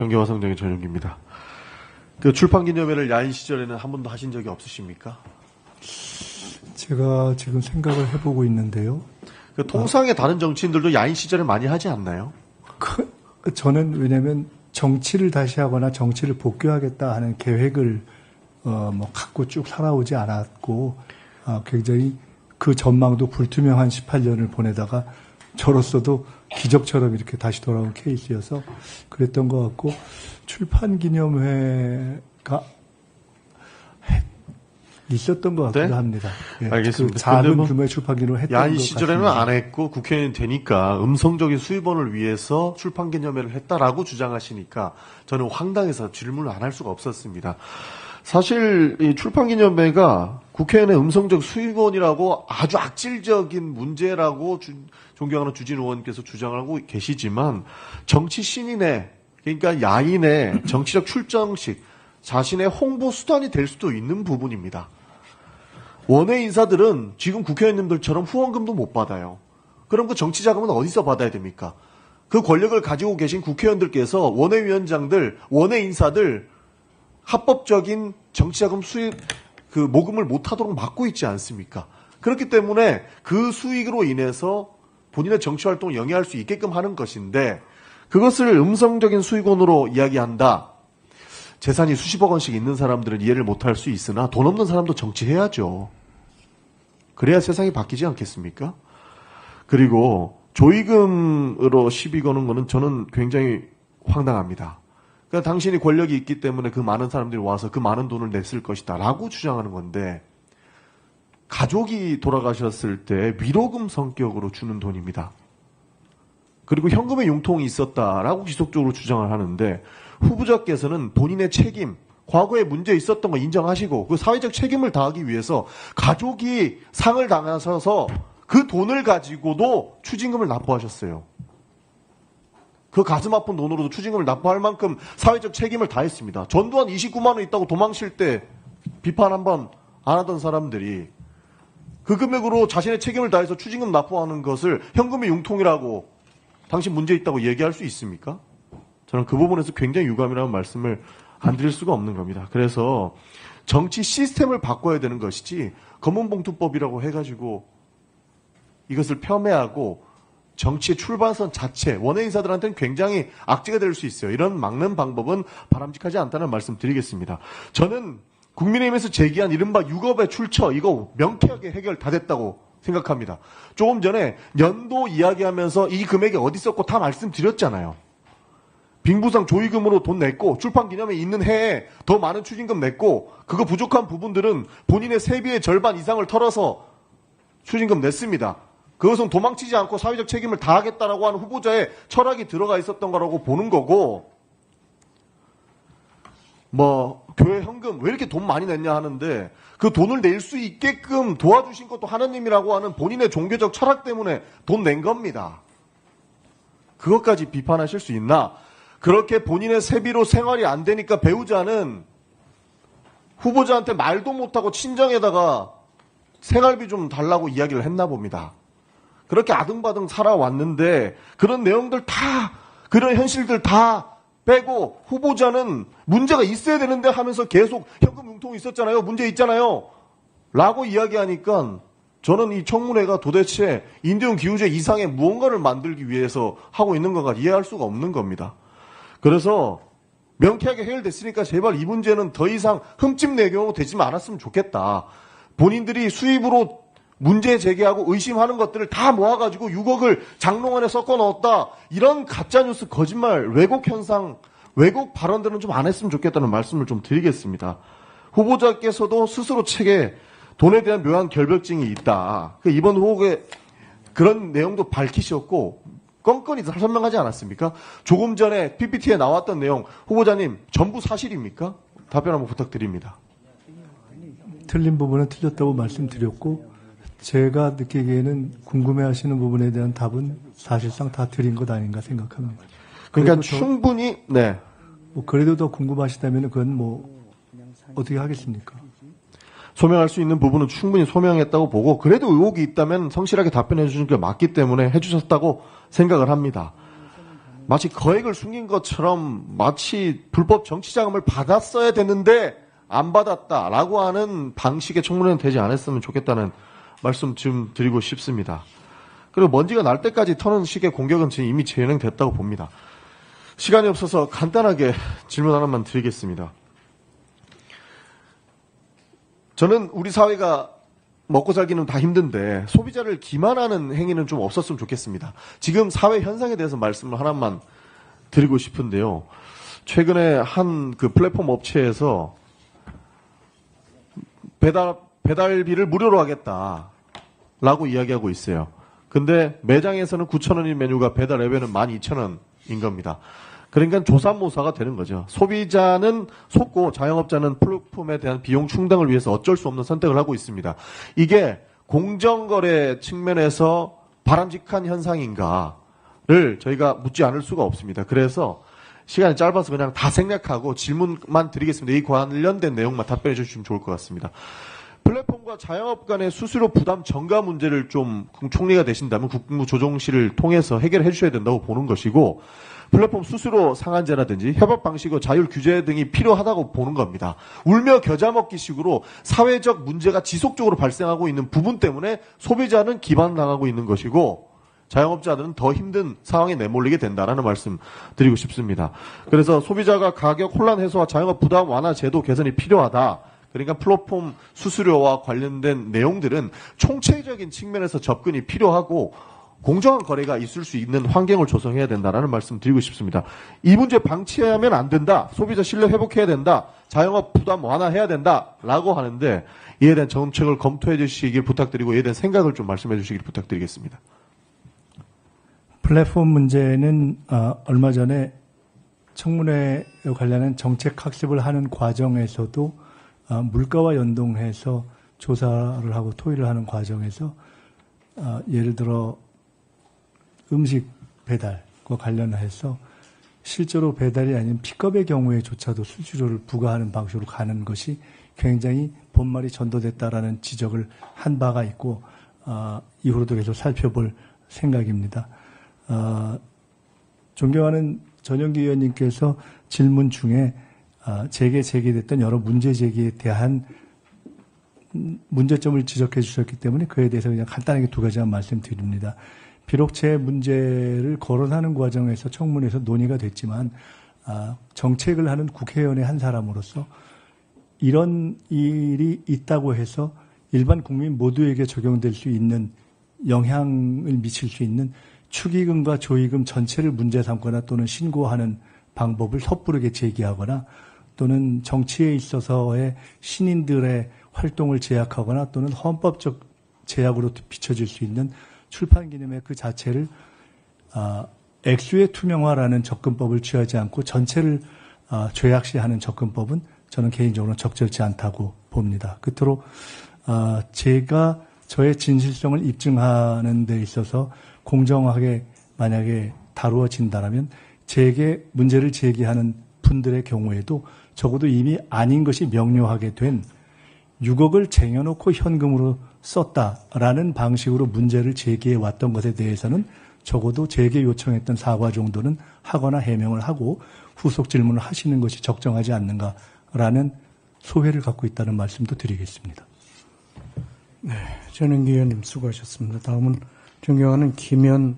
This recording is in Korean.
정계화성정의 전용기입니다. 그 출판기념회를 야인 시절에는 한 번도 하신 적이 없으십니까? 제가 지금 생각을 해보고 있는데요. 그 통상의 다른 정치인들도 야인 시절에 많이 하지 않나요? 저는 왜냐하면 정치를 다시 하거나 정치를 복귀하겠다 하는 계획을 갖고 쭉 살아오지 않았고 굉장히 그 전망도 불투명한 18년을 보내다가 저로서도 기적처럼 이렇게 다시 돌아온 케이스여서 그랬던 것 같고 출판기념회가 있었던 것 같기도 네? 합니다. 예, 알겠습니다. 그 작은 규모의 출판기념회 했던 야인 것 시절에는 같습니다. 안 했고 국회의원이 되니까 음성적인 수입원을 위해서 출판기념회를 했다라고 주장하시니까 저는 황당해서 질문을 안 할 수가 없었습니다. 사실 이 출판기념회가 국회의원의 음성적 수입원이라고 아주 악질적인 문제라고 존경하는 주진 의원께서 주장하고 계시지만 정치 신인의 그러니까 야인의 정치적 출정식 자신의 홍보 수단이 될 수도 있는 부분입니다. 원외 인사들은 지금 국회의원님들처럼 후원금도 못 받아요. 그럼 그 정치 자금은 어디서 받아야 됩니까? 그 권력을 가지고 계신 국회의원들께서 원외위원장들, 원외 인사들 합법적인 정치자금 수입 그 모금을 못하도록 막고 있지 않습니까? 그렇기 때문에 그 수익으로 인해서 본인의 정치 활동을 영위할 수 있게끔 하는 것인데 그것을 음성적인 수익원으로 이야기한다. 재산이 수십억 원씩 있는 사람들은 이해를 못할 수 있으나 돈 없는 사람도 정치해야죠. 그래야 세상이 바뀌지 않겠습니까? 그리고 조의금으로 시비 거는 거는 저는 굉장히 황당합니다. 그러니까 당신이 권력이 있기 때문에 그 많은 사람들이 와서 그 많은 돈을 냈을 것이다 라고 주장하는 건데 가족이 돌아가셨을 때 위로금 성격으로 주는 돈입니다. 그리고 현금의 융통이 있었다라고 지속적으로 주장을 하는데 후보자께서는 본인의 책임, 과거에 문제 있었던 거 인정하시고 그 사회적 책임을 다하기 위해서 가족이 상을 당하셔서 그 돈을 가지고도 추징금을 납부하셨어요. 그 가슴 아픈 돈으로도 추징금을 납부할 만큼 사회적 책임을 다했습니다. 전두환 29만 원 있다고 도망칠 때 비판 한번 안 하던 사람들이 그 금액으로 자신의 책임을 다해서 추징금 납부하는 것을 현금의 융통이라고 당신 문제 있다고 얘기할 수 있습니까? 저는 그 부분에서 굉장히 유감이라는 말씀을 안 드릴 수가 없는 겁니다. 그래서 정치 시스템을 바꿔야 되는 것이지 검은봉투법이라고 해가지고 이것을 폄훼하고 정치의 출발선 자체, 원외 인사들한테는 굉장히 악재가 될 수 있어요. 이런 막는 방법은 바람직하지 않다는 말씀 드리겠습니다. 저는 국민의힘에서 제기한 이른바 6억의 출처 이거 명쾌하게 해결 다 됐다고 생각합니다. 조금 전에 연도 이야기하면서 이 금액이 어디 있었고 다 말씀드렸잖아요. 빙부상 조의금으로 돈 냈고 출판기념회 있는 해에 더 많은 추징금 냈고 그거 부족한 부분들은 본인의 세비의 절반 이상을 털어서 추징금 냈습니다. 그것은 도망치지 않고 사회적 책임을 다하겠다라고 하는 후보자의 철학이 들어가 있었던 거라고 보는 거고 교회 현금 왜 이렇게 돈 많이 냈냐 하는데 그 돈을 낼 수 있게끔 도와주신 것도 하나님이라고 하는 본인의 종교적 철학 때문에 돈 낸 겁니다. 그것까지 비판하실 수 있나? 그렇게 본인의 세비로 생활이 안 되니까 배우자는 후보자한테 말도 못하고 친정에다가 생활비 좀 달라고 이야기를 했나 봅니다. 그렇게 아등바등 살아왔는데 그런 내용들 다 그런 현실들 다 빼고 후보자는 문제가 있어야 되는데 하면서 계속 현금 융통이 있었잖아요. 문제 있잖아요. 라고 이야기하니까 저는 이 청문회가 도대체 인대용 기후제 이상의 무언가를 만들기 위해서 하고 있는 건가 이해할 수가 없는 겁니다. 그래서 명쾌하게 해결됐으니까 제발 이 문제는 더 이상 흠집 내경으로 되지 않았으면 좋겠다. 본인들이 수입으로 문제 제기하고 의심하는 것들을 다 모아가지고 6억을 장롱안에 섞어 넣었다. 이런 가짜뉴스, 거짓말, 왜곡 현상, 왜곡 발언들은 좀 안 했으면 좋겠다는 말씀을 좀 드리겠습니다. 후보자께서도 스스로 책에 돈에 대한 묘한 결벽증이 있다. 이번 후보의 그런 내용도 밝히셨고 껌껌이 설명하지 않았습니까? 조금 전에 PPT에 나왔던 내용 후보자님 전부 사실입니까? 답변 한번 부탁드립니다. 틀린 부분은 틀렸다고 말씀드렸고 제가 느끼기에는 궁금해하시는 부분에 대한 답은 사실상 다 드린 것 아닌가 생각합니다. 그러니까 충분히 네. 그래도 더 궁금하시다면 그건 어떻게 하겠습니까? 소명할 수 있는 부분은 충분히 소명했다고 보고 그래도 의혹이 있다면 성실하게 답변해 주신 게 맞기 때문에 해주셨다고 생각을 합니다. 마치 거액을 숨긴 것처럼 마치 불법 정치자금을 받았어야 되는데 안 받았다라고 하는 방식의 청문회는 되지 않았으면 좋겠다는 말씀 좀 드리고 싶습니다. 그리고 먼지가 날 때까지 터는 식의 공격은 지금 이미 진행됐다고 봅니다. 시간이 없어서 간단하게 질문 하나만 드리겠습니다. 저는 우리 사회가 먹고 살기는 다 힘든데 소비자를 기만하는 행위는 좀 없었으면 좋겠습니다. 지금 사회 현상에 대해서 말씀을 하나만 드리고 싶은데요. 최근에 한 그 플랫폼 업체에서 배달비를 무료로 하겠다라고 이야기하고 있어요. 근데 매장에서는 9,000원인 메뉴가 배달 앱에는 12,000원인 겁니다. 그러니까 조삼모사가 되는 거죠. 소비자는 속고 자영업자는 플랫폼에 대한 비용 충당을 위해서 어쩔 수 없는 선택을 하고 있습니다. 이게 공정거래 측면에서 바람직한 현상인가를 저희가 묻지 않을 수가 없습니다. 그래서 시간이 짧아서 그냥 다 생략하고 질문만 드리겠습니다. 이 관련된 내용만 답변해 주시면 좋을 것 같습니다. 플랫폼과 자영업 간의 수수료 부담 전가 문제를 좀 총리가 되신다면 국무조정실을 통해서 해결해 주셔야 된다고 보는 것이고, 플랫폼 수수료 상한제라든지 협업 방식의 자율 규제 등이 필요하다고 보는 겁니다. 울며 겨자 먹기 식으로 사회적 문제가 지속적으로 발생하고 있는 부분 때문에 소비자는 기반당하고 있는 것이고 자영업자들은 더 힘든 상황에 내몰리게 된다라는 말씀 드리고 싶습니다. 그래서 소비자가 가격 혼란 해소와 자영업 부담 완화 제도 개선이 필요하다. 그러니까 플랫폼 수수료와 관련된 내용들은 총체적인 측면에서 접근이 필요하고 공정한 거래가 있을 수 있는 환경을 조성해야 된다라는 말씀 드리고 싶습니다. 이 문제 방치하면 안 된다. 소비자 신뢰 회복해야 된다. 자영업 부담 완화해야 된다라고 하는데 이에 대한 정책을 검토해 주시길 부탁드리고 이에 대한 생각을 좀 말씀해 주시길 부탁드리겠습니다. 플랫폼 문제는 얼마 전에 청문회에 관련한 정책 학습을 하는 과정에서도 물가와 연동해서 조사를 하고 토의를 하는 과정에서 예를 들어 음식 배달과 관련해서 실제로 배달이 아닌 픽업의 경우에조차도 수수료를 부과하는 방식으로 가는 것이 굉장히 본말이 전도됐다라는 지적을 한 바가 있고 이후로도 계속 살펴볼 생각입니다. 존경하는 전영기 의원님께서 질문 중에 제게 제기됐던 여러 문제 제기에 대한 문제점을 지적해 주셨기 때문에 그에 대해서 그냥 간단하게 두 가지만 말씀드립니다. 비록 제 문제를 거론하는 과정에서 청문회에서 논의가 됐지만 정책을 하는 국회의원의 한 사람으로서 이런 일이 있다고 해서 일반 국민 모두에게 적용될 수 있는 영향을 미칠 수 있는 축의금과 조의금 전체를 문제 삼거나 또는 신고하는 방법을 섣부르게 제기하거나 또는 정치에 있어서의 신인들의 활동을 제약하거나 또는 헌법적 제약으로 비춰질 수 있는 출판 기념회 그 자체를 액수의 투명화라는 접근법을 취하지 않고 전체를 죄악시하는 접근법은 저는 개인적으로 적절치 않다고 봅니다. 끝으로 제가 저의 진실성을 입증하는 데 있어서 공정하게 만약에 다루어진다면 제게 문제를 제기하는 분들의 경우에도 적어도 이미 아닌 것이 명료하게 된 6억을 쟁여놓고 현금으로 썼다라는 방식으로 문제를 제기해 왔던 것에 대해서는 적어도 제게 요청했던 사과 정도는 하거나 해명을 하고 후속 질문을 하시는 것이 적정하지 않는가라는 소회를 갖고 있다는 말씀도 드리겠습니다. 네, 전영기 의원님 수고하셨습니다. 다음은 존경하는 김현